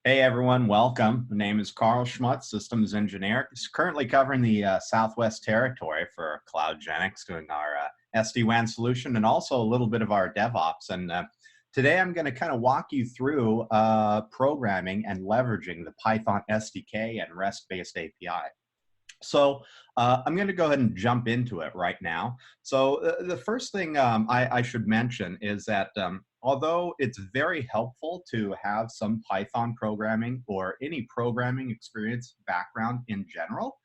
Hey everyone, welcome. My name is Carl Schmutz, Systems Engineer. Currently covering the Southwest Territory for CloudGenix, doing our SD-WAN solution and also a little bit of our DevOps. And today I'm going to kind of walk you through programming and leveraging the Python SDK and REST-based API. So I'm going to go ahead and jump into it right now. So the first thing I should mention is that although it's very helpful to have some Python programming or any programming experience background in general,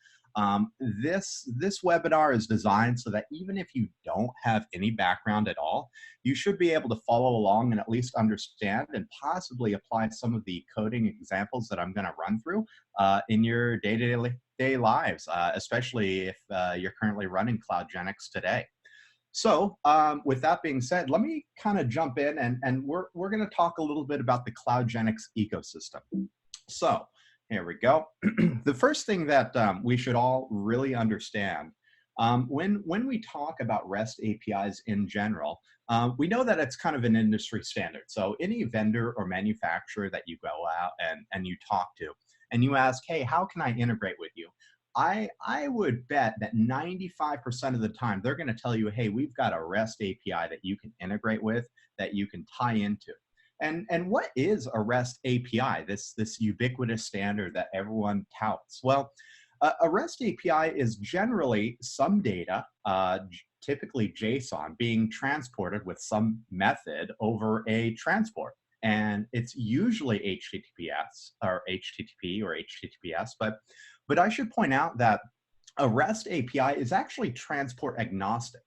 this webinar is designed so that even if you don't have any background at all, you should be able to follow along and at least understand and possibly apply some of the coding examples that I'm going to run through in your day-to-day lives, especially if you're currently running CloudGenix today. So with that being said, let me kind of jump in and we're going to talk a little bit about the CloudGenix ecosystem. So here we go. The first thing that we should all really understand when we talk about REST APIs in general, we know that it's kind of an industry standard. So any vendor or manufacturer that you go out and you talk to and you ask, hey, how can I integrate with you? I would bet that 95% of the time they're going to tell you, hey, we've got a REST API that you can integrate with, that you can tie into. And what is a REST API, this ubiquitous standard that everyone touts? Well, a REST API is generally some data, typically JSON, being transported with some method over a transport. And it's usually HTTPS or HTTP or HTTPS, but I should point out that a REST API is actually transport agnostic.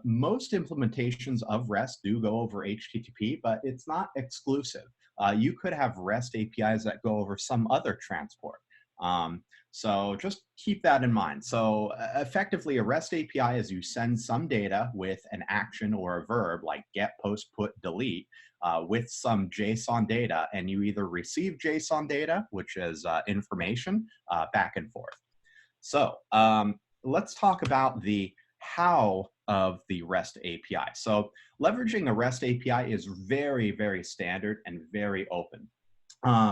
Most implementations of REST do go over HTTP, but it's not exclusive. You could have REST APIs that go over some other transport. So just keep that in mind. So effectively, a REST API is you send some data with an action or a verb like get, post, put, delete with some JSON data, and you either receive JSON data, which is information, back and forth. So let's talk about the how of the REST API. So leveraging a REST API is very, very standard and very open.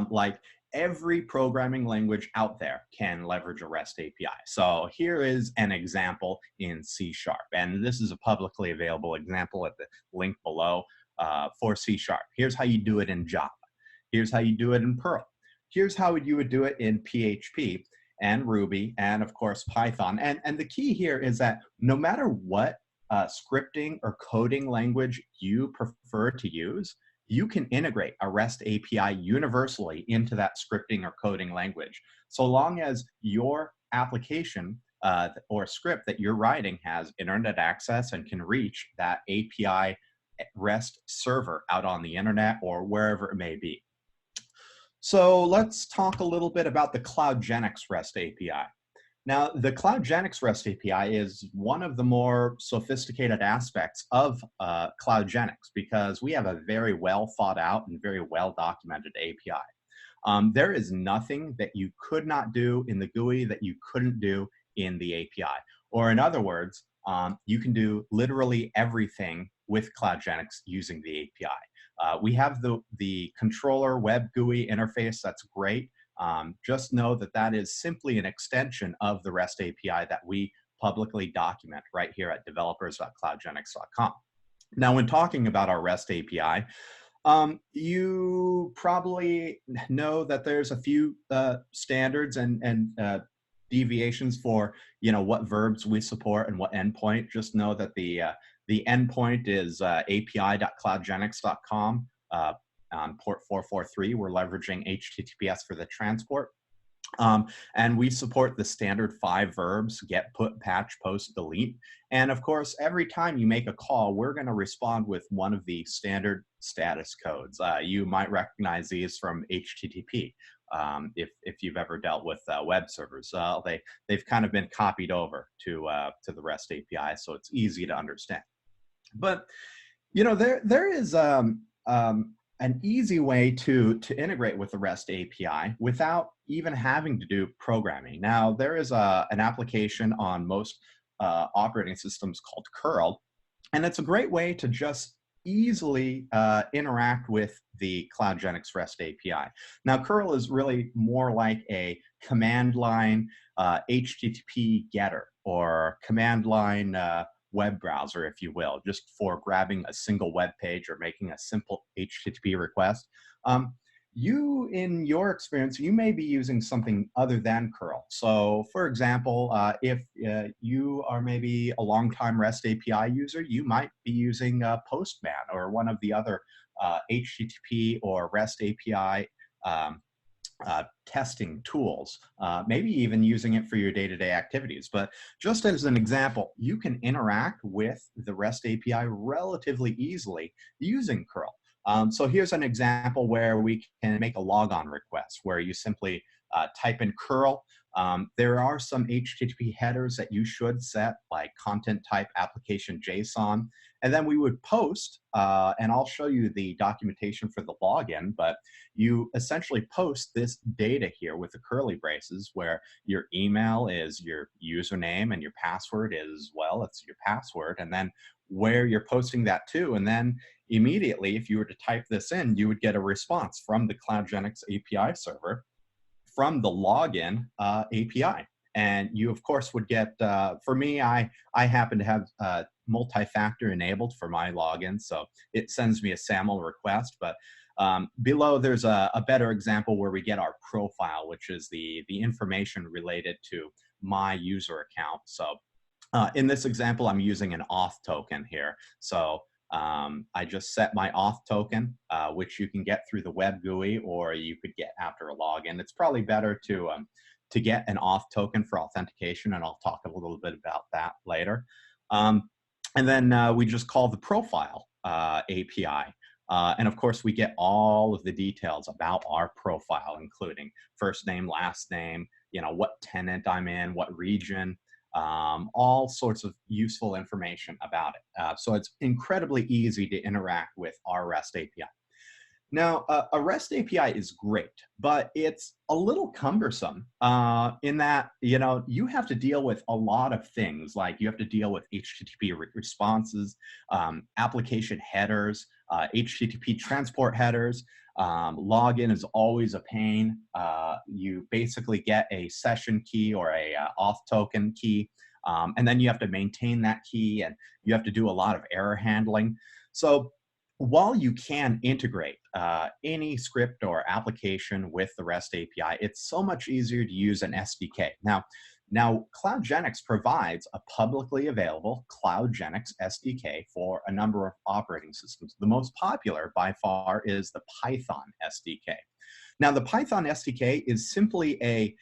Like every programming language out there can leverage a REST API. So here is an example in C#, and this is a publicly available example at the link below for C#. Here's how you do it in Java. Here's how you do it in Perl. Here's how you would do it in PHP and Ruby, and of course Python. And the key here is that no matter what scripting or coding language you prefer to use, you can integrate a REST API universally into that scripting or coding language, so long as your application or script that you're writing has internet access and can reach that API REST server out on the internet or wherever it may be. So let's talk a little bit about the CloudGenix REST API. Now, the CloudGenix REST API is one of the more sophisticated aspects of CloudGenix because we have a very well thought out and very well documented API. There is nothing that you could not do in the GUI that you couldn't do in the API. Or in other words, you can do literally everything with CloudGenix using the API. We have the controller web GUI interface. That's great. Just know that that is simply an extension of the REST API that we publicly document right here at developers.cloudgenix.com. Now, when talking about our REST API, you probably know that there's a few standards and deviations for what verbs we support and what endpoint. Just know that the endpoint is api.cloudgenix.com. On port 443, we're leveraging HTTPS for the transport. And we support the standard 5 verbs, get, put, patch, post, delete. And of course, every time you make a call, we're going to respond with one of the standard status codes. You might recognize these from HTTP. If you've ever dealt with web servers, they've kind of been copied over to the REST API, so it's easy to understand. But there is an easy way to integrate with the REST API without even having to do programming. Now, there is an application on most operating systems called CRUD, and it's a great way to just easily interact with the CloudGenix REST API. Now, curl is really more like a command line HTTP getter or command line web browser, if you will, just for grabbing a single web page or making a simple HTTP request. You, in your experience, you may be using something other than curl. So, for example, if you are maybe a longtime REST API user, you might be using Postman or one of the other HTTP or REST API testing tools, maybe even using it for your day-to-day activities. But just as an example, you can interact with the REST API relatively easily using curl. So here's an example where we can make a logon request where you simply type in curl. There are some HTTP headers that you should set, like content type application JSON. And then we would post, and I'll show you the documentation for the login, but you essentially post this data here with the curly braces where your email is your username and your password is, well, it's your password, and then where you're posting that to. And then immediately, if you were to type this in, you would get a response from the CloudGenix API server from the login API. And you, of course, would get, for me, I happen to have multi-factor enabled for my login, so it sends me a SAML request. But below, there's a better example where we get our profile, which is the information related to my user account. So in this example, I'm using an auth token here. So I just set my auth token, which you can get through the web GUI, or you could get after a login. It's probably better to get an auth token for authentication, and I'll talk a little bit about that later. And then we just call the profile API. And of course, we get all of the details about our profile, including first name, last name, what tenant I'm in, what region, all sorts of useful information about it. So it's incredibly easy to interact with our REST API. Now, a REST API is great, but it's a little cumbersome in that, you have to deal with a lot of things. Like you have to deal with HTTP responses, application headers, HTTP transport headers. Login is always a pain. You basically get a session key or a auth token key, and then you have to maintain that key, and you have to do a lot of error handling. So while you can integrate any script or application with the REST API, it's so much easier to use an SDK. Now, CloudGenix provides a publicly available CloudGenix SDK for a number of operating systems. The most popular by far is the Python SDK. Now, the Python SDK is simply a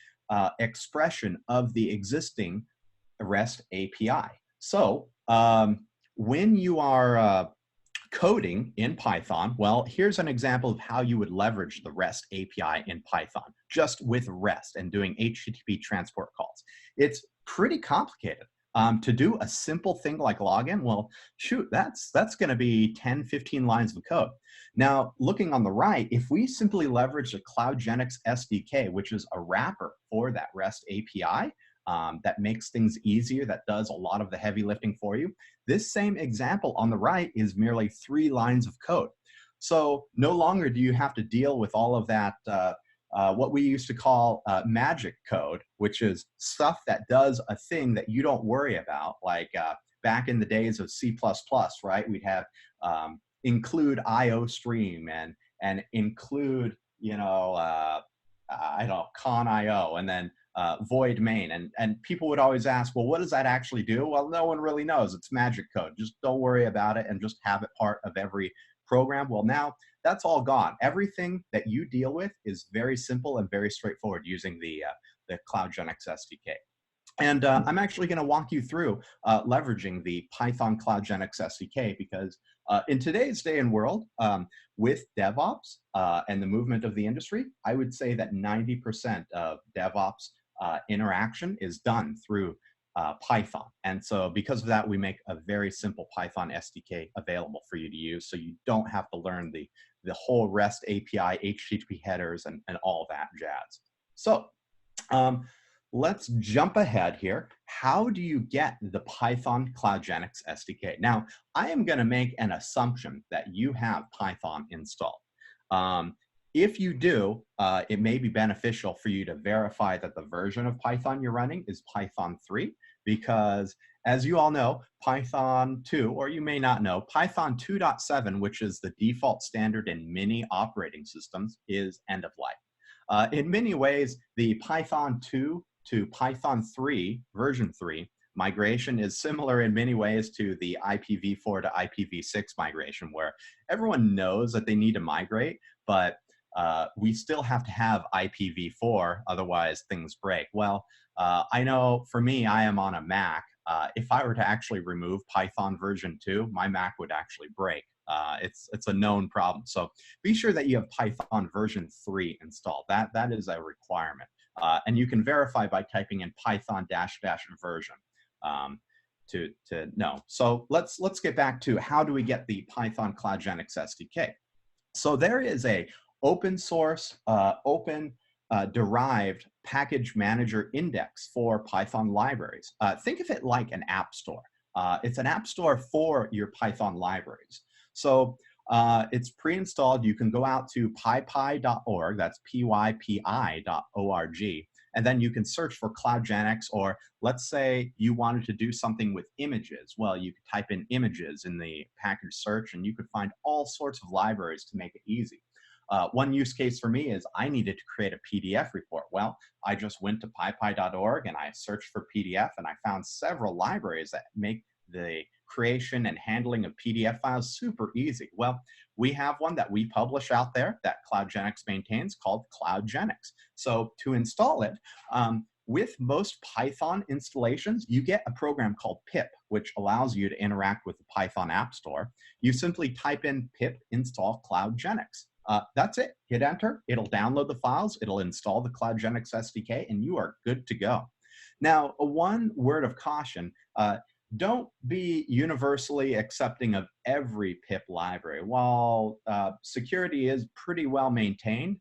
expression of the existing REST API. So when you are coding in Python, well, here's an example of how you would leverage the REST API in Python, just with REST and doing HTTP transport calls. It's pretty complicated. To do a simple thing like login, well, shoot, that's going to be 10, 15 lines of code. Now, looking on the right, if we simply leverage the CloudGenix SDK, which is a wrapper for that REST API, that makes things easier, that does a lot of the heavy lifting for you. This same example on the right is merely 3 lines of code. So no longer do you have to deal with all of that, what we used to call magic code, which is stuff that does a thing that you don't worry about. Like back in the days of C++, right? We'd have include IO stream and include, I don't know, con IO, and then void main. And people would always ask, well, what does that actually do? Well, no one really knows. It's magic code. Just don't worry about it and just have it part of every program. Well, now that's all gone. Everything that you deal with is very simple and very straightforward using the CloudGenix SDK. And I'm actually going to walk you through leveraging the Python CloudGenix SDK because in today's day and world, with DevOps and the movement of the industry, I would say that 90% of DevOps interaction is done through Python. And so because of that, we make a very simple Python SDK available for you to use, so you don't have to learn the whole REST API, HTTP headers, and all that jazz. So let's jump ahead here. How do you get the Python CloudGenix SDK? Now, I am going to make an assumption that you have Python installed. If you do, it may be beneficial for you to verify that the version of Python you're running is Python 3, because as you all know, Python 2, or you may not know, Python 2.7, which is the default standard in many operating systems, is end of life. In many ways, the Python 2 to Python 3, version 3, migration is similar in many ways to the IPv4 to IPv6 migration, where everyone knows that they need to migrate, but we still have to have IPv4, otherwise things break. Well, I know for me, I am on a Mac. If I were to actually remove Python version 2, my Mac would actually break. It's a known problem. So be sure that you have Python version 3 installed. That is a requirement. And you can verify by typing in Python -- version to know. So let's get back to how do we get the Python CloudGenix SDK. So there is a open source, derived package manager index for Python libraries. Think of it like an app store. It's an app store for your Python libraries. So it's pre-installed. You can go out to pypi.org, that's pypi.org, and then you can search for CloudGenix, or let's say you wanted to do something with images. Well, you could type in images in the package search, and you could find all sorts of libraries to make it easy. One use case for me is I needed to create a PDF report. Well, I just went to pypi.org and I searched for PDF, and I found several libraries that make the creation and handling of PDF files super easy. Well, we have one that we publish out there that CloudGenix maintains called CloudGenix. So to install it, with most Python installations, you get a program called pip, which allows you to interact with the Python App Store. You simply type in pip install CloudGenix. That's it. Hit enter. It'll download the files. It'll install the CloudGenix SDK, and you are good to go. Now, one word of caution, don't be universally accepting of every pip library. While security is pretty well maintained,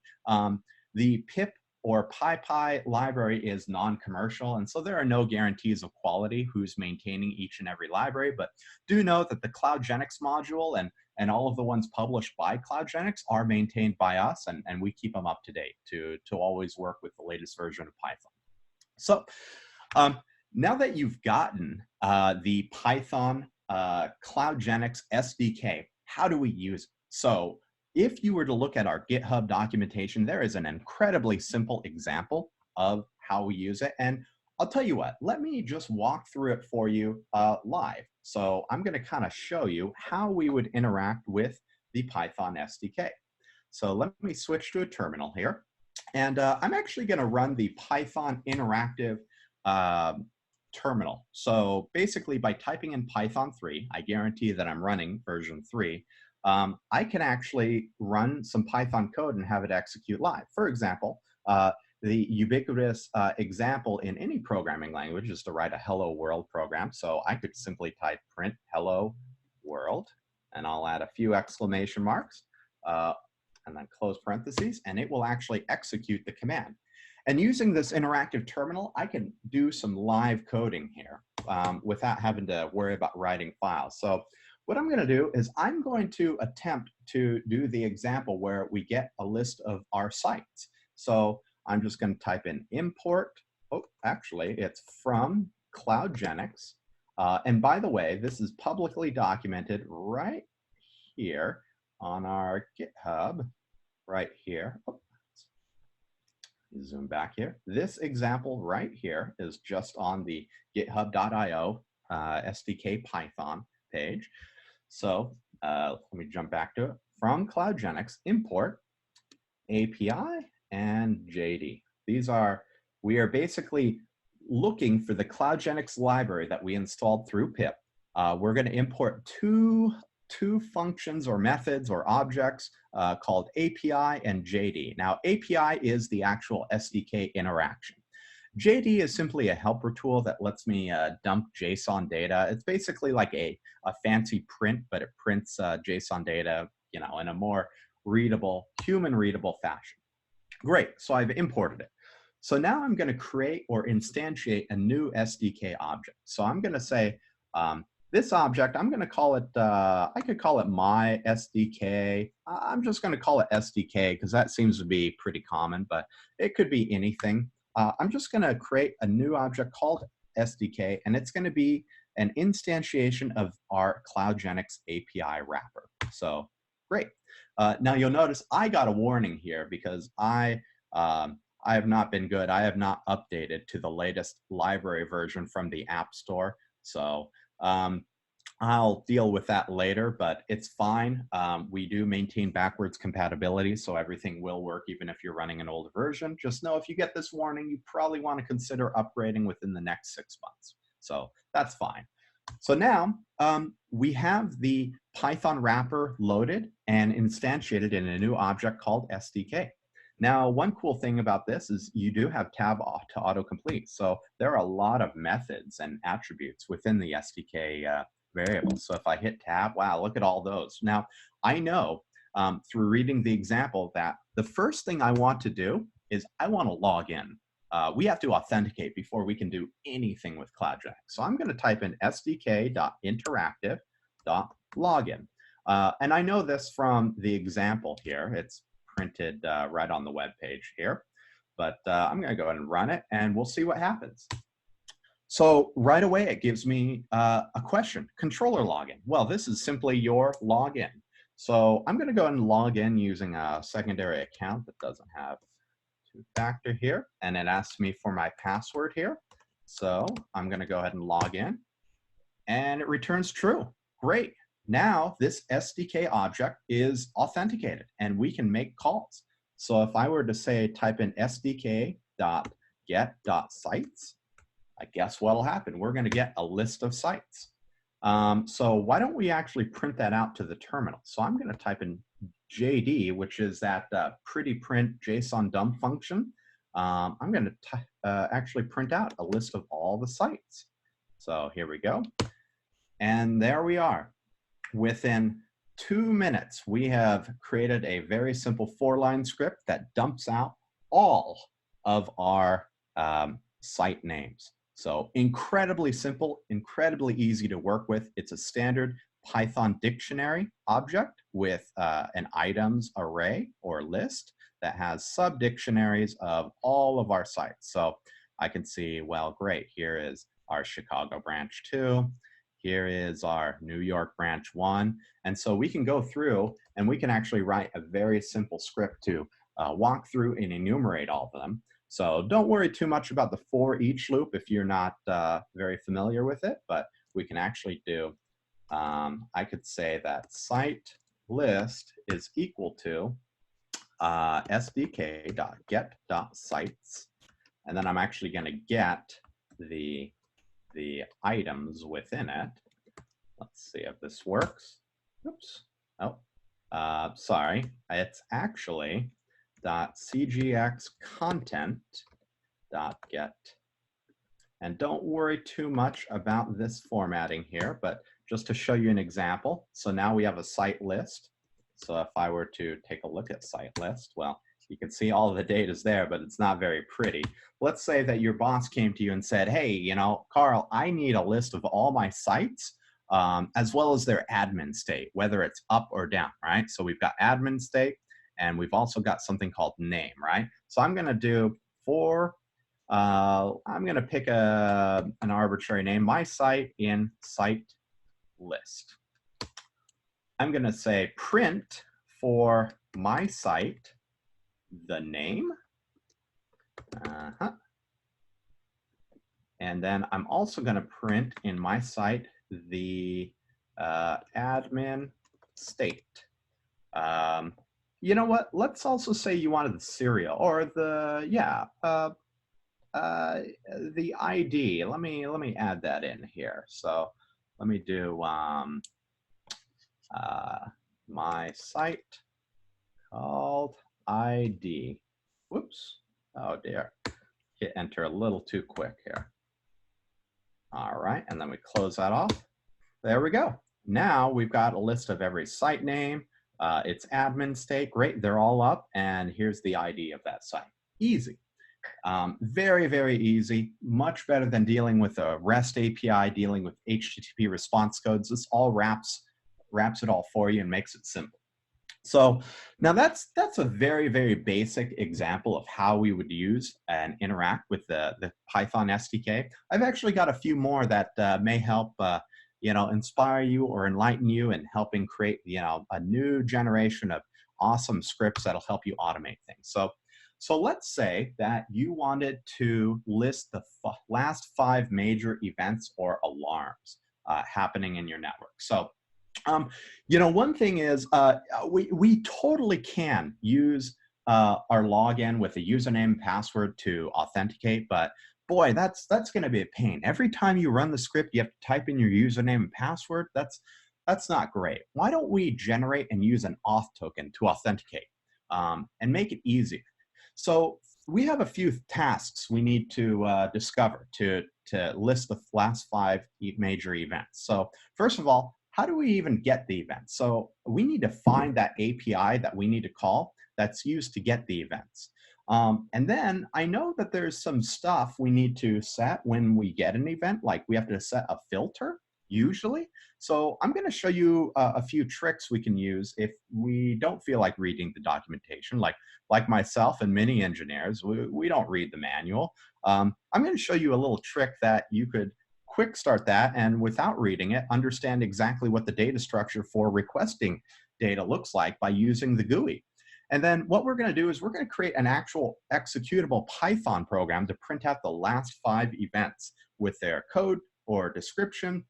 the pip or PyPy library is non-commercial, and so there are no guarantees of quality who's maintaining each and every library. But do know that the CloudGenix module and all of the ones published by CloudGenix are maintained by us, and we keep them up to date to always work with the latest version of Python. So now that you've gotten the Python CloudGenix SDK, how do we use it? So if you were to look at our GitHub documentation, there is an incredibly simple example of how we use it. And I'll tell you what, let me just walk through it for you live. So I'm going to kind of show you how we would interact with the Python SDK. So let me switch to a terminal here. And I'm actually going to run the Python interactive terminal. So basically by typing in Python 3, I guarantee that I'm running version 3. I can actually run some Python code and have it execute live. For example, the ubiquitous example in any programming language is to write a hello world program. So I could simply type print hello world, and I'll add a few exclamation marks, and then close parentheses, and it will actually execute the command. And using this interactive terminal, I can do some live coding here without having to worry about writing files. So what I'm going to do is I'm going to attempt to do the example where we get a list of our sites. So I'm just going to type in import. Oh, actually, it's from CloudGenix. And by the way, this is publicly documented right here on our GitHub, right here. Oh, zoom back here. This example right here is just on the github.io SDK Python page. So let me jump back to it. From CloudGenix, import API and JD. We are basically looking for the CloudGenix library that we installed through pip. We're going to import two functions or methods or objects called API and JD. Now, API is the actual SDK interaction. JD is simply a helper tool that lets me dump JSON data. It's basically like a fancy print, but it prints JSON data, in a more readable, human readable fashion. Great, so I've imported it. So now I'm going to create or instantiate a new SDK object. So I'm going to say, this object, I'm going to call it, I could call it my SDK. I'm just going to call it SDK because that seems to be pretty common, but it could be anything. I'm just going to create a new object called SDK, and it's going to be an instantiation of our CloudGenix API wrapper. So great. Now you'll notice I got a warning here because I have not been good. I have not updated to the latest library version from the App Store. So I'll deal with that later, but it's fine. We do maintain backwards compatibility, so everything will work even if you're running an older version. Just know if you get this warning, you probably want to consider upgrading within the next 6 months. So that's fine. So now we have the Python wrapper loaded and instantiated in a new object called SDK. Now, one cool thing about this is you do have tab to autocomplete. So there are a lot of methods and attributes within the SDK variables. So if I hit tab, wow, look at all those. Now, I know through reading the example that the first thing I want to do is I want to log in. We have to authenticate before we can do anything with CloudGenix. So I'm going to type in sdk.interactive.login. And I know this from the example here. It's printed right on the web page here. But I'm going to go ahead and run it, and we'll see what happens. So right away, it gives me a question, controller login. Well, this is simply your login. So I'm going to go ahead and log in using a secondary account that doesn't have two-factor here, and it asks me for my password here. So I'm going to go ahead and log in, and it returns true. Great. Now this SDK object is authenticated, and we can make calls. So if I were to say type in sdk.get.sites, I guess what'll happen? We're going to get a list of sites. So why don't we actually print that out to the terminal? So I'm going to type in JD, which is that pretty print JSON dump function. I'm going to actually print out a list of all the sites. So here we go. And there we are. Within 2 minutes, we have created a very simple 4-line script that dumps out all of our site names. So incredibly simple, incredibly easy to work with. It's a standard Python dictionary object with an items array or list that has sub-dictionaries of all of our sites. So I can see, well, great, here is our Chicago branch 2. Here is our New York branch 1. And so we can go through and we can actually write a very simple script to walk through and enumerate all of them. So don't worry too much about the for each loop if you're not very familiar with it, but we can actually do, I could say that site list is equal to sdk.get.sites, and then I'm actually going to get the items within it. Let's see if this works. Oops. Oh, sorry. It's actually .cgx content.get. And don't worry too much about this formatting here, but just to show you an example. So now we have a site list. So if I were to take a look at site list, well, you can see all of the data is there, but it's not very pretty. Let's say that your boss came to you and said, hey, you know, Carl, I need a list of all my sites as well as their admin state, whether it's up or down, right? So we've got admin state, and we've also got something called name, right? So I'm going to do I'm going to pick an arbitrary name, my site in site list. I'm going to say print for my site the name. And then I'm also going to print in my site the admin state. You know what? Let's also say you wanted the serial or the the ID. Let me add that in here. So let me do my site called ID. Whoops. Oh dear. Hit enter a little too quick here. All right, and then we close that off. There we go. Now we've got a list of every site name, its admin state. Great, they're all up, and here's the ID of that site. Easy. Very, very easy, much better than dealing with a REST API, dealing with HTTP response codes. This all wraps it all for you and makes it simple. So now that's a very, very basic example of how we would use and interact with the Python SDK. I've actually got a few more that may help inspire you or enlighten you in helping create a new generation of awesome scripts that'll help you automate things. So let's say that you wanted to list the last 5 major events or alarms happening in your network. So one thing is we totally can use our login with a username and password to authenticate, but boy, that's going to be a pain. Every time you run the script, you have to type in your username and password. That's not great. Why don't we generate and use an auth token to authenticate and make it easy? So we have a few tasks we need to discover to list the last 5 major events. So first of all, how do we even get the events? So we need to find that API that we need to call that's used to get the events. And then I know that there's some stuff we need to set when we get an event, like we have to set a filter usually. So I'm going to show you a few tricks we can use if we don't feel like reading the documentation, like myself and many engineers, we don't read the manual. I'm going to show you a little trick that you could quick start that and without reading it, understand exactly what the data structure for requesting data looks like by using the GUI. And then what we're going to do is we're going to create an actual executable Python program to print out the last 5 events with their code or description,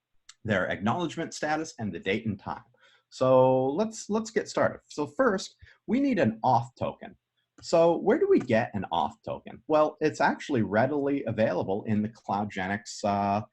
their acknowledgement status, and the date and time. So let's get started. So first, we need an auth token. So where do we get an auth token? Well, it's actually readily available in the CloudGenix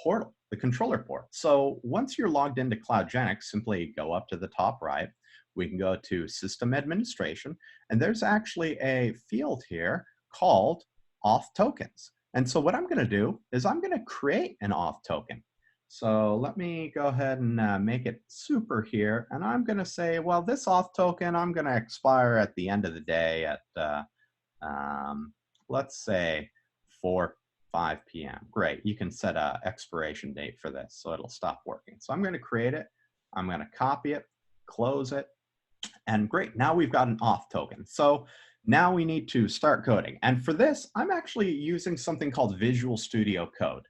portal, the controller port. So once you're logged into CloudGenix, simply go up to the top right. We can go to System Administration, and there's actually a field here called auth tokens. And so what I'm going to do is I'm going to create an auth token. So let me go ahead and make it super here, and I'm going to say, well, this auth token, I'm going to expire at the end of the day at, let's say, 5 p.m. Great, you can set an expiration date for this, so it'll stop working. So I'm going to create it, I'm going to copy it, close it, and great, now we've got an auth token. So now we need to start coding. And for this, I'm actually using something called Visual Studio Code.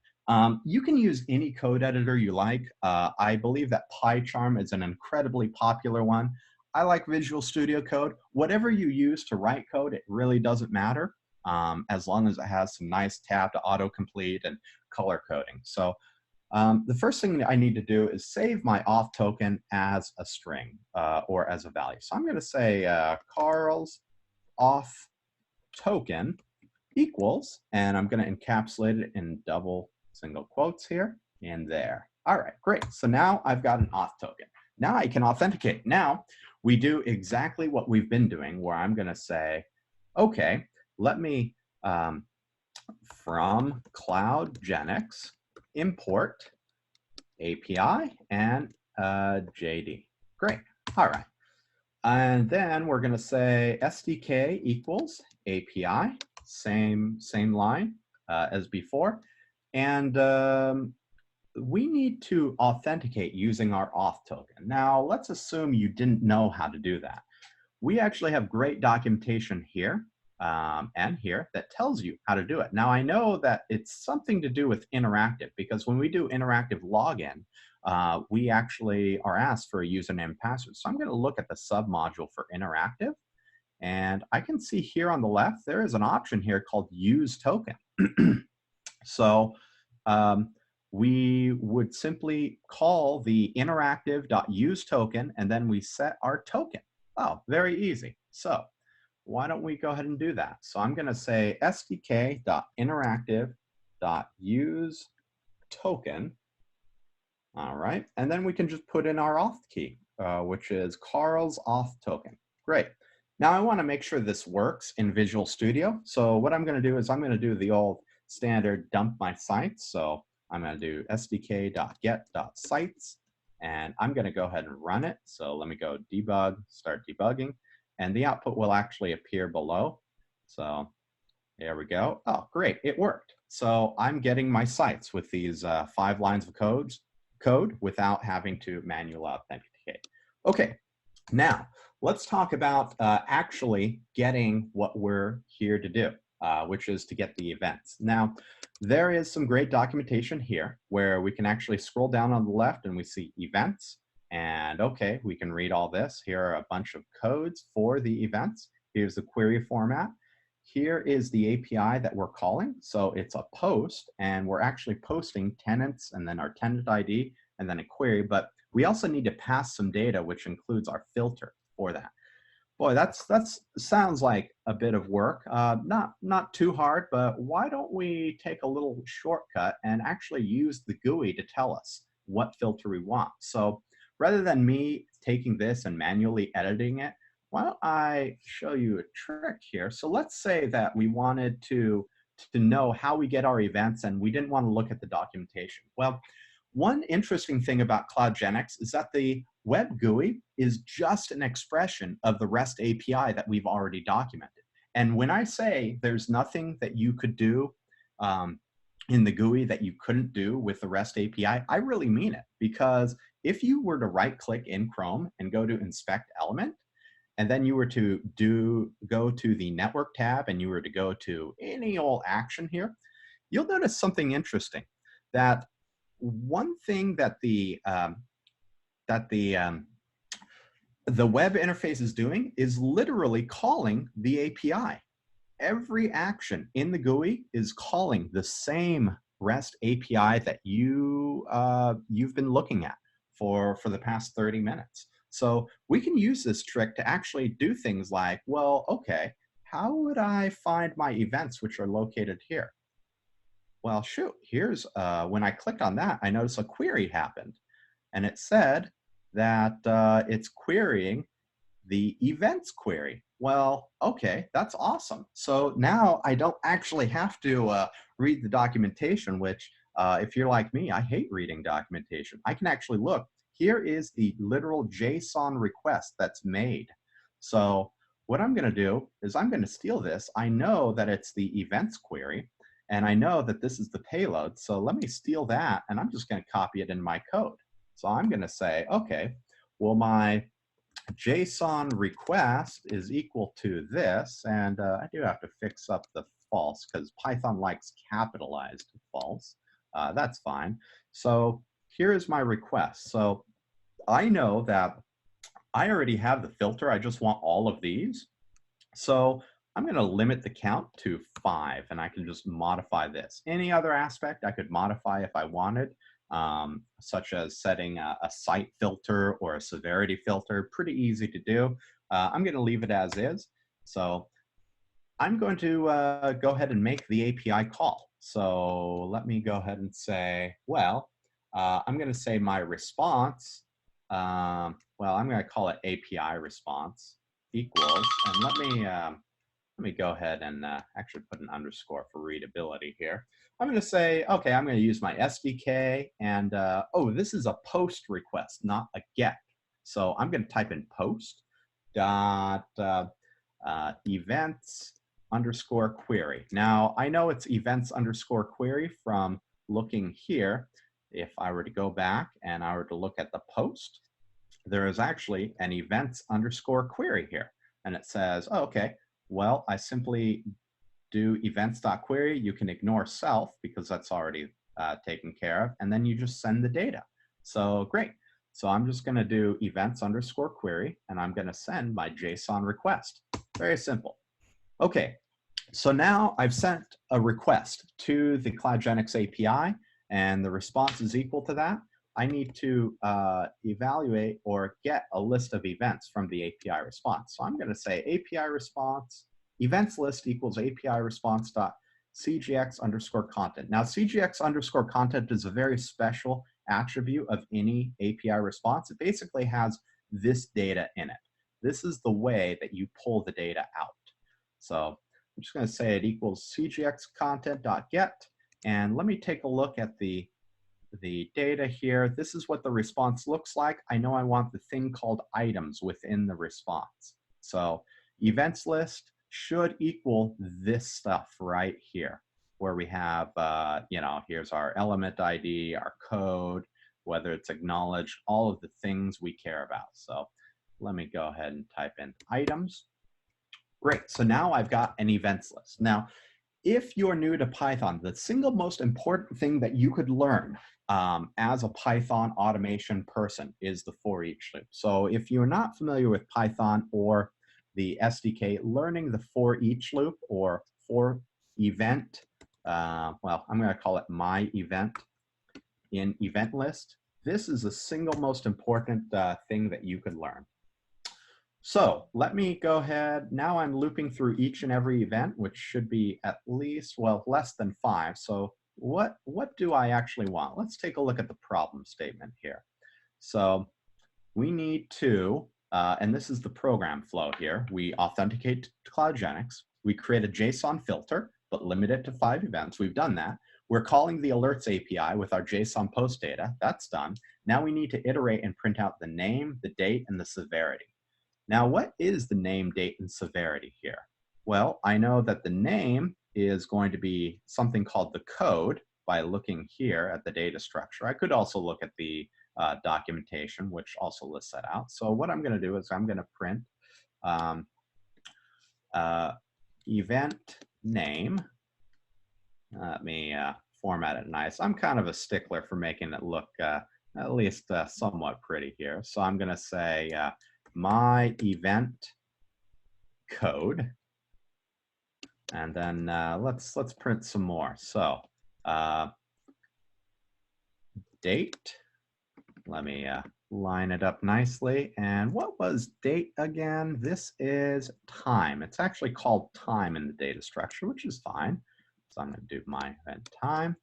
You can use any code editor you like. I believe that PyCharm is an incredibly popular one. I like Visual Studio Code. Whatever you use to write code, it really doesn't matter. As long as it has some nice tab to autocomplete and color coding. So the first thing that I need to do is save my auth token as a string or as a value. So I'm going to say Carl's auth token equals, and I'm going to encapsulate it in double single quotes here and there. All right, great. So now I've got an auth token. Now I can authenticate. Now we do exactly what we've been doing, where I'm going to say, okay, let me, from CloudGenix, import API and JD. Great. All right. And then we're going to say SDK equals API, same line as before. And we need to authenticate using our auth token. Now, let's assume you didn't know how to do that. We actually have great documentation here and here that tells you how to do it. Now, I know that it's something to do with interactive, because when we do interactive login, we actually are asked for a username and password. So I'm going to look at the submodule for interactive, and I can see here on the left, there is an option here called use token. So we would simply call the interactive.use token, and then we set our token. Oh, very easy. So why don't we go ahead and do that? So I'm going to say sdk.interactive.use token. All right, and then we can just put in our auth key, which is Carl's auth token. Great. Now I want to make sure this works in Visual Studio. So what I'm going to do is I'm going to do the old standard dump my sites. So I'm going to do sdk.get.sites, and I'm going to go ahead and run it. So let me go debug, start debugging, and the output will actually appear below. So there we go. Oh, great, it worked. So I'm getting my sites with these 5 lines of code without having to manually authenticate. Okay, now let's talk about actually getting what we're here to do, which is to get the events. Now, there is some great documentation here where we can actually scroll down on the left and we see events. And okay, we can read all this. Here are a bunch of codes for the events. Here's the query format. Here is the API that we're calling. So it's a post, and we're actually posting tenants and then our tenant ID and then a query. But we also need to pass some data, which includes our filter for that. Boy, that's sounds like a bit of work. Not too hard, but why don't we take a little shortcut and actually use the GUI to tell us what filter we want? So rather than me taking this and manually editing it, why don't I show you a trick here? So let's say that we wanted to know how we get our events and we didn't want to look at the documentation. Well, one interesting thing about CloudGenix is that the web GUI is just an expression of the REST API that we've already documented. And when I say there's nothing that you could do in the GUI that you couldn't do with the REST API, I really mean it. Because if you were to right-click in Chrome and go to Inspect Element, and then you were to go to the Network tab and you were to go to any old action here, you'll notice something interesting. That one thing that the web interface is doing is literally calling the API. Every action in the GUI is calling the same REST API that you've been looking at for the past 30 minutes. So we can use this trick to actually do things like, well, okay, how would I find my events which are located here? Well, shoot, here's, when I clicked on that, I noticed a query happened. And it said that it's querying the events query. Well, okay, that's awesome. So now I don't actually have to read the documentation, which if you're like me, I hate reading documentation. I can actually look. Here is the literal JSON request that's made. So what I'm going to do is I'm going to steal this. I know that it's the events query, and I know that this is the payload. So let me steal that, and I'm just going to copy it in my code. So I'm going to say, okay, well, my JSON request is equal to this, and I do have to fix up the false because Python likes capitalized false. That's fine. So here is my request. So I know that I already have the filter. I just want all of these. So I'm going to limit the count to 5, and I can just modify this. Any other aspect I could modify if I wanted, such as setting a site filter or a severity filter. Pretty easy to do. I'm going to leave it as is. So I'm going to go ahead and make the API call. So let me go ahead and say, well, I'm going to say my response. Well, I'm going to call it API response equals, and let me go ahead and actually put an underscore for readability here. I'm going to say, okay, I'm going to use my SDK, and oh, this is a post request, not a get. So I'm going to type in post dot events underscore query. Now, I know it's events underscore query from looking here. If I were to go back and I were to look at the post, there is actually an events underscore query here. And it says, oh, okay, well, I simply do events.query. You can ignore self because that's already taken care of. And then you just send the data. So great. So I'm just going to do events underscore query, and I'm going to send my JSON request. Very simple. Okay, so now I've sent a request to the CloudGenix API, and the response is equal to that. I need to evaluate or get a list of events from the API response. So I'm going to say API response events list equals API response dot CGX underscore content. Now, CGX underscore content is a very special attribute of any API response. It basically has this data in it. This is the way that you pull the data out. So I'm just going to say it equals CGX content dot get, and let me take a look at the data here. This is what the response looks like. I know I want the thing called items within the response. So events list should equal this stuff right here, where we have, you know, here's our element ID, our code, whether it's acknowledged, all of the things we care about. So let me go ahead and type in items. Great, so now I've got an events list. Now, if you're new to Python, the single most important thing that you could learn as a Python automation person is the for each loop. So if you're not familiar with Python or the SDK, learning the for each loop or for event, well, I'm going to call it my event in event list. This is the single most important thing that you could learn. So let me go ahead. Now I'm looping through each and every event, which should be at least, well, less than 5. So what do I actually want? Let's take a look at the problem statement here. So we need to, and this is the program flow here. We authenticate to CloudGenix. We create a JSON filter, but limit it to 5 events. We've done that. We're calling the alerts API with our JSON post data. That's done. Now we need to iterate and print out the name, the date, and the severity. Now, what is the name, date, and severity here? Well, I know that the name is going to be something called the code by looking here at the data structure. I could also look at the documentation, which also lists that out. So what I'm going to do is I'm going to print event name. Let me format it nice. I'm kind of a stickler for making it look at least somewhat pretty here. So I'm going to say my event code, and then let's print some more. So date, let me line it up nicely. And what was date again? This is time. It's actually called time in the data structure, which is fine. So I'm going to do my event time,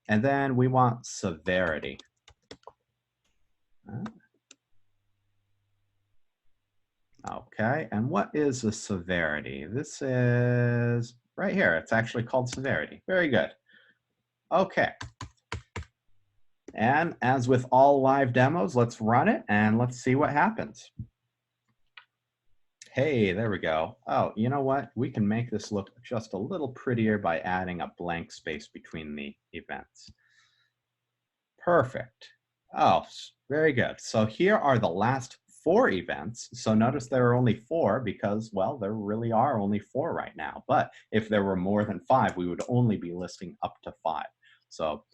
and then we want severity. Okay, and what is the severity? This is right here. It's actually called severity. Very good. Okay. And as with all live demos, let's run it and let's see what happens. Hey, there we go. Oh, you know what? We can make this look just a little prettier by adding a blank space between the events. Perfect. Oh, very good. So here are the last 4 events. So notice there are only 4 because, well, there really are only 4 right now. But if there were more than 5, we would only be listing up to 5. So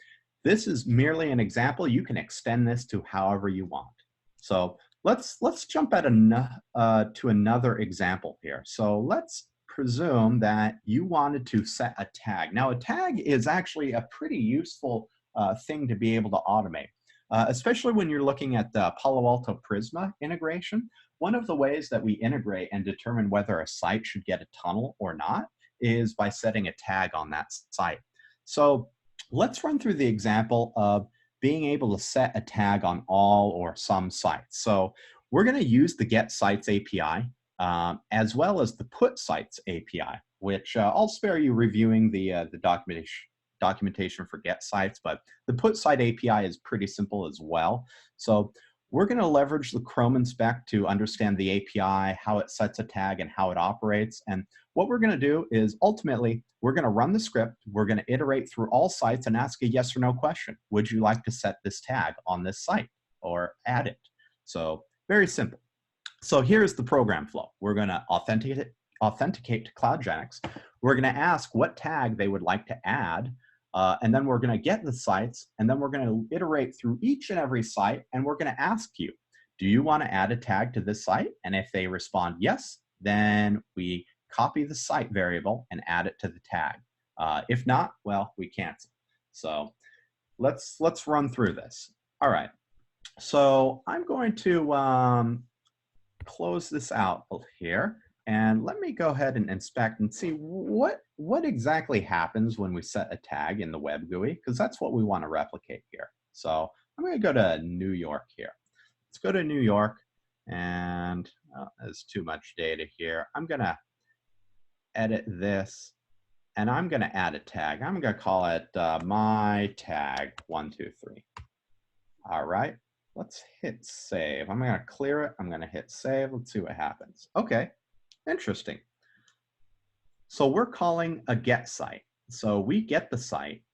this is merely an example. You can extend this to however you want. So let's jump at to another example here. So let's presume that you wanted to set a tag. Now, a tag is actually a pretty useful thing to be able to automate. Especially when you're looking at the Palo Alto Prisma integration. One of the ways that we integrate and determine whether a site should get a tunnel or not is by setting a tag on that site. So let's run through the example of being able to set a tag on all or some sites. So we're going to use the Get Sites API as well as the Put Sites API, which I'll spare you reviewing the documentation for Get Sites, but the Put Site API is pretty simple as well. So we're going to leverage the Chrome inspect to understand the API, how it sets a tag, and how it operates. And what we're going to do is ultimately, we're going to run the script. We're going to iterate through all sites and ask a yes or no question. Would you like to set this tag on this site or add it? So very simple. So here's the program flow. We're going to authenticate to CloudGenix. We're going to ask what tag they would like to add. And then we're going to get the sites, and then we're going to iterate through each and every site, and we're going to ask you, do you want to add a tag to this site? And if they respond yes, then we copy the site variable and add it to the tag. If not, well, we cancel. So let's run through this. All right. So I'm going to close this out here. And let me go ahead and inspect and see what exactly happens when we set a tag in the web GUI, because that's what we want to replicate here. So I'm going to go to New York here. Let's go to New York, and there's too much data here. I'm going to edit this, and I'm going to add a tag. I'm going to call it my tag 123. All right, let's hit save. I'm going to clear it. I'm going to hit save. Let's see what happens. Okay. Interesting. So we're calling a get site. So we get the site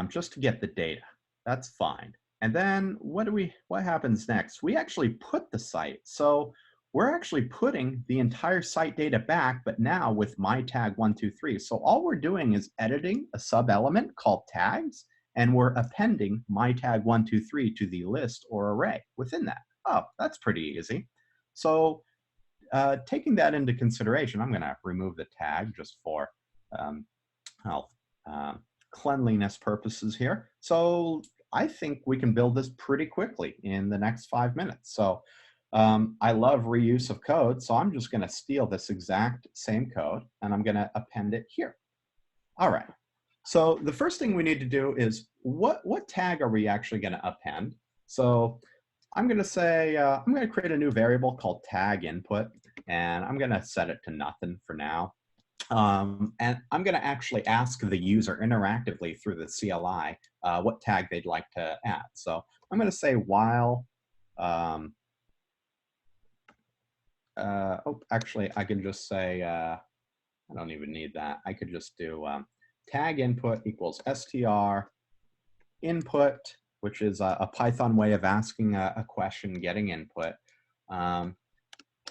just to get the data. That's fine. And then what happens next? We actually put the site. So we're actually putting the entire site data back, but now with my tag 123. So all we're doing is editing a sub element called tags, and we're appending my tag 123 to the list or array within that. Oh, that's pretty easy. So taking that into consideration, I'm going to remove the tag just for cleanliness purposes here. So I think we can build this pretty quickly in the next 5 minutes. So I love reuse of code, so I'm just going to steal this exact same code and I'm going to append it here. All right. So the first thing we need to do is what tag are we actually going to append? So I'm going to say, I'm going to create a new variable called tag input, and I'm going to set it to nothing for now. And I'm going to actually ask the user interactively through the CLI what tag they'd like to add. So I'm going to say while, actually, I can just say, I don't even need that. I could just do tag input equals str input, which is a Python way of asking a question, getting input.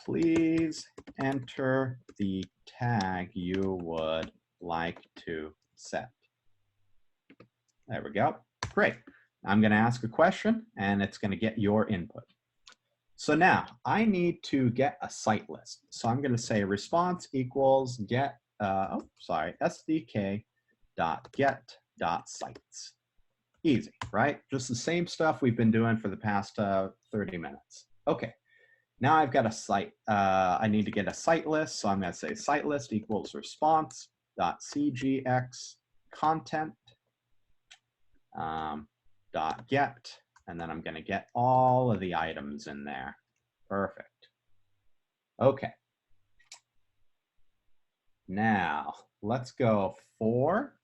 Please enter the tag you would like to set. There we go. Great. I'm going to ask a question, and it's going to get your input. So now I need to get a site list. So I'm going to say response equals get, SDK.get.sites. Easy, right? Just the same stuff we've been doing for the past 30 minutes. Okay. Now I've got a site. I need to get a site list. So I'm going to say site list equals response.cgx content .get, and then I'm going to get all of the items in there. Perfect. Okay. Now let's go for,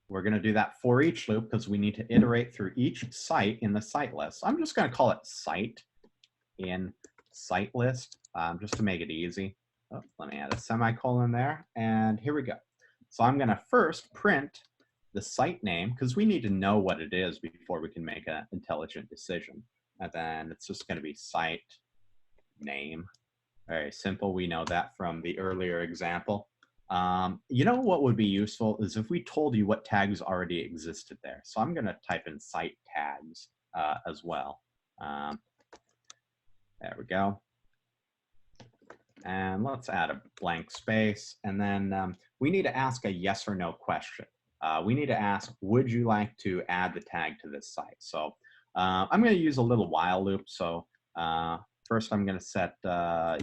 we're going to do that for each loop because we need to iterate through each site in the site list. I'm just going to call it site in site list just to make it easy. Oh, let me add a semicolon there, and here we go. So I'm going to first print the site name because we need to know what it is before we can make an intelligent decision. And then it's just going to be site name. Very simple. We know that from the earlier example. You know what would be useful is if we told you what tags already existed there. So I'm going to type in site tags as well. There we go. And let's add a blank space. And then we need to ask a yes or no question. We need to ask, would you like to add the tag to this site? So I'm going to use a little while loop. So first I'm going to set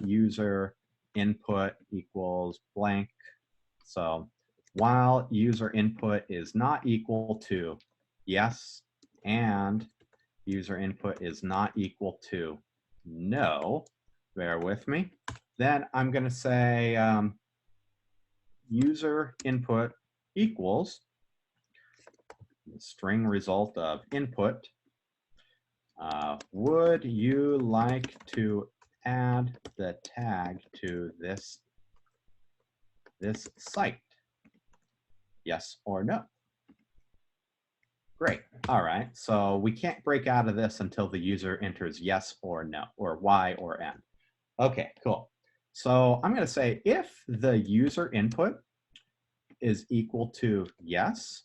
user input equals blank. So while user input is not equal to yes and user input is not equal to no, bear with me, then I'm going to say user input equals the string result of input. Would you like to add the tag to this site? Yes or no? Great. All right. So we can't break out of this until the user enters yes or no, or Y or N. Okay, cool. So I'm going to say if the user input is equal to yes,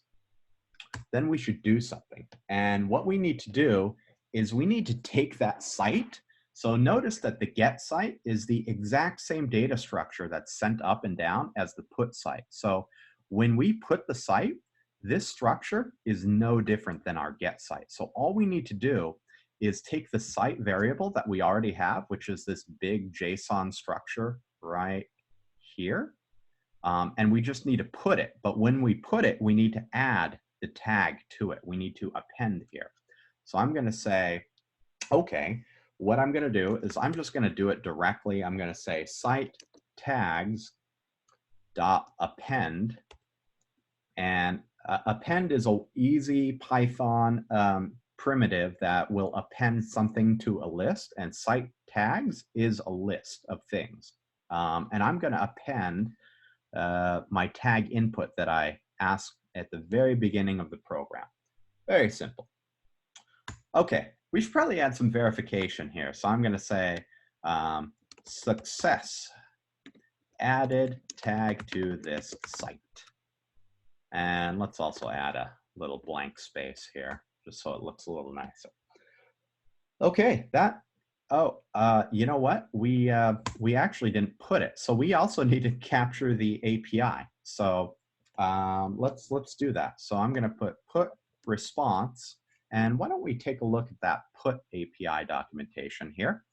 then we should do something. And what we need to do is we need to take that site. So notice that the get site is the exact same data structure that's sent up and down as the put site. So when we put the site, this structure is no different than our get site. So all we need to do is take the site variable that we already have, which is this big JSON structure right here. And we just need to put it. But when we put it, we need to add the tag to it. We need to append here. So I'm going to say, okay, what I'm going to do is I'm just going to do it directly. I'm going to say site tags dot append, and append is an easy Python primitive that will append something to a list, and site tags is a list of things. And I'm going to append my tag input that I asked at the very beginning of the program. Very simple. Okay, we should probably add some verification here. So I'm going to say success added tag to this site. And let's also add a little blank space here, just so it looks a little nicer. Okay, you know what? We actually didn't put it. So we also need to capture the API. So let's do that. So I'm going to put response. And why don't we take a look at that put API documentation here?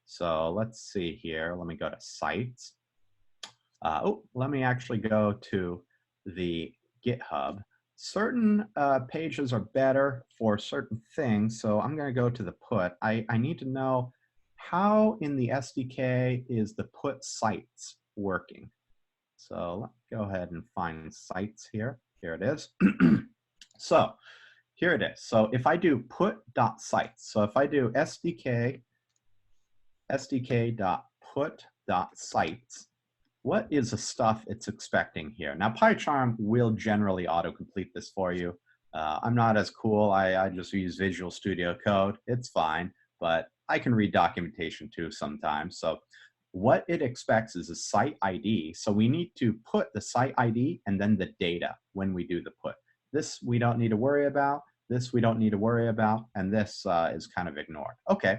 So let's see here. Let me go to sites. Let me actually go to the GitHub. Certain pages are better for certain things, so I'm going to go to the put. I need to know how in the SDK is the put sites working. So let's go ahead and find sites here. Here it is. So here it is. So if I do put.sites, so if I do SDK.put.sites, what is the stuff it's expecting here? Now, PyCharm will generally autocomplete this for you. I'm not as cool. I just use Visual Studio Code. It's fine, but I can read documentation too sometimes. So what it expects is a site ID. So we need to put the site ID and then the data when we do the put. This we don't need to worry about. This we don't need to worry about. And this is kind of ignored. Okay.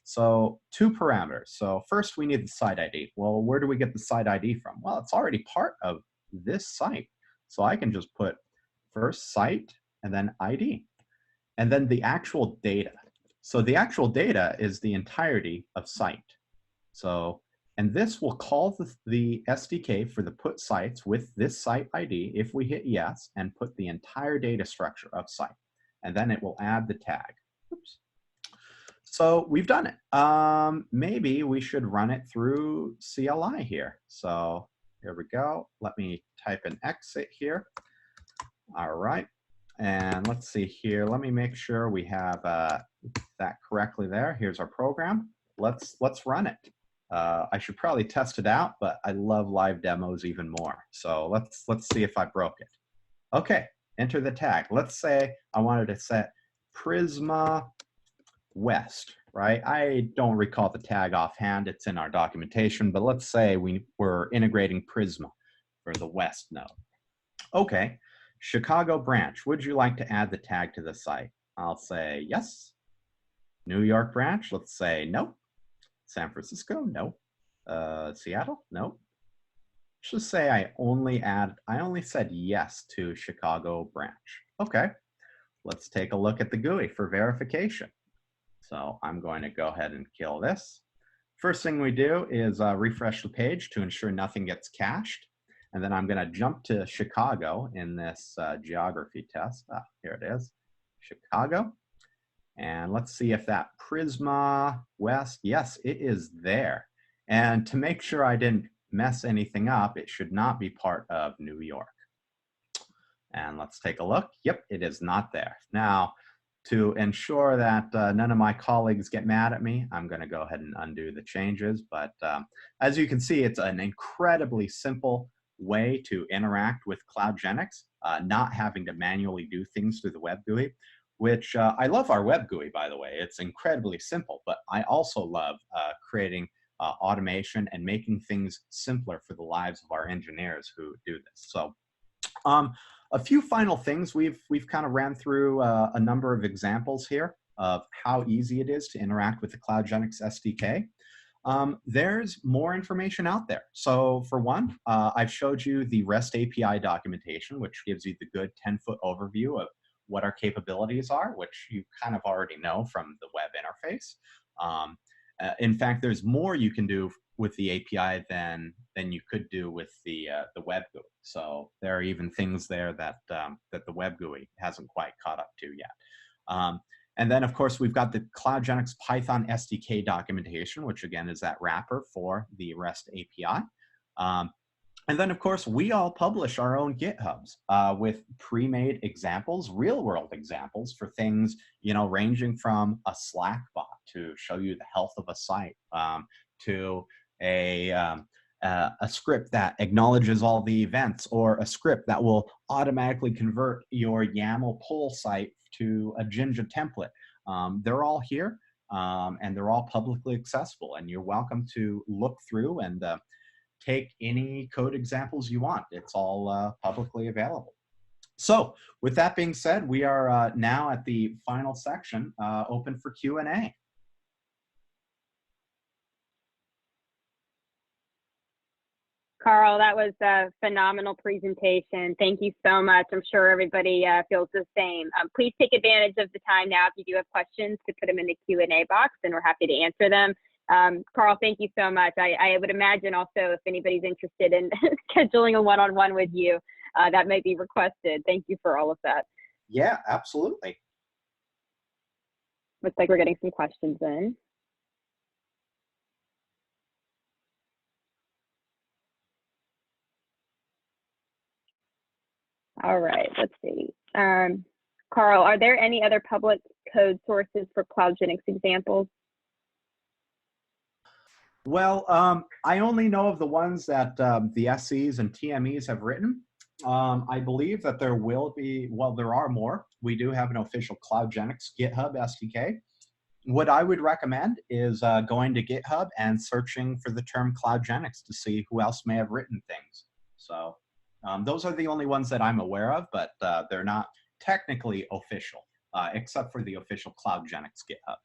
So 2 parameters. So first we need the site ID. Well, where do we get the site ID from? Well, it's already part of this site. So I can just put first site and then ID. And then the actual data. So the actual data is the entirety of site. So, and this will call the SDK for the put sites with this site ID if we hit yes and put the entire data structure of site. And then it will add the tag. Oops. So we've done it. Maybe we should run it through CLI here. So here we go. Let me type an exit here. All right. And let's see here. Let me make sure we have that correctly there. Here's our program. Let's run it. I should probably test it out, but I love live demos even more. So let's see if I broke it. Okay. Enter the tag. Let's say I wanted to set Prisma West, right? I don't recall the tag offhand. It's in our documentation, but let's say we're integrating Prisma for the West node. Okay, Chicago branch, would you like to add the tag to the site? I'll say yes. New York branch, let's say no. San Francisco, no. Seattle, no. Let's just say I only said yes to Chicago branch. Okay, let's take a look at the GUI for verification. So I'm going to go ahead and kill this. First thing we do is refresh the page to ensure nothing gets cached. And then I'm going to jump to Chicago in this geography test. Here it is, Chicago. And let's see if that Prisma West, yes, it is there. And to make sure I didn't mess anything up, it should not be part of New York. And let's take a look. Yep, it is not there. Now, to ensure that none of my colleagues get mad at me, I'm going to go ahead and undo the changes. But as you can see, it's an incredibly simple way to interact with CloudGenix, not having to manually do things through the web GUI, which I love our web GUI, by the way. It's incredibly simple, but I also love creating automation and making things simpler for the lives of our engineers who do this. So a few final things. We've kind of ran through a number of examples here of how easy it is to interact with the CloudGenix SDK. There's more information out there. So for one, I've showed you the REST API documentation, which gives you the good 10-foot overview of what our capabilities are, which you kind of already know from the web interface. In fact, there's more you can do with the API than you could do with the web GUI. So there are even things there that that the web GUI hasn't quite caught up to yet. And then, of course, we've got the CloudGenix Python SDK documentation, which again is that wrapper for the REST API. And then, of course, we all publish our own GitHubs with pre-made examples, real-world examples for things, ranging from a Slack bot to show you the health of a site to a script that acknowledges all the events, or a script that will automatically convert your YAML pull site to a Jinja template. They're all here, and they're all publicly accessible, and you're welcome to look through and take any code examples you want. It's all publicly available. So with that being said, we are now at the final section, open for Q&A. Carl, that was a phenomenal presentation. Thank you so much. I'm sure everybody feels the same. Please take advantage of the time now if you do have questions to put them in the Q&A box, and we're happy to answer them. Carl, thank you so much. I would imagine also if anybody's interested in scheduling a one-on-one with you, that might be requested. Thank you for all of that. Yeah, absolutely. Looks like we're getting some questions in. All right, let's see. Carl, are there any other public code sources for CloudGenix examples? Well, I only know of the ones that the SEs and TMEs have written. I believe that there will be, well, there are more. We do have an official CloudGenix GitHub SDK. What I would recommend is going to GitHub and searching for the term CloudGenix to see who else may have written things. So those are the only ones that I'm aware of, but they're not technically official, except for the official CloudGenix GitHub.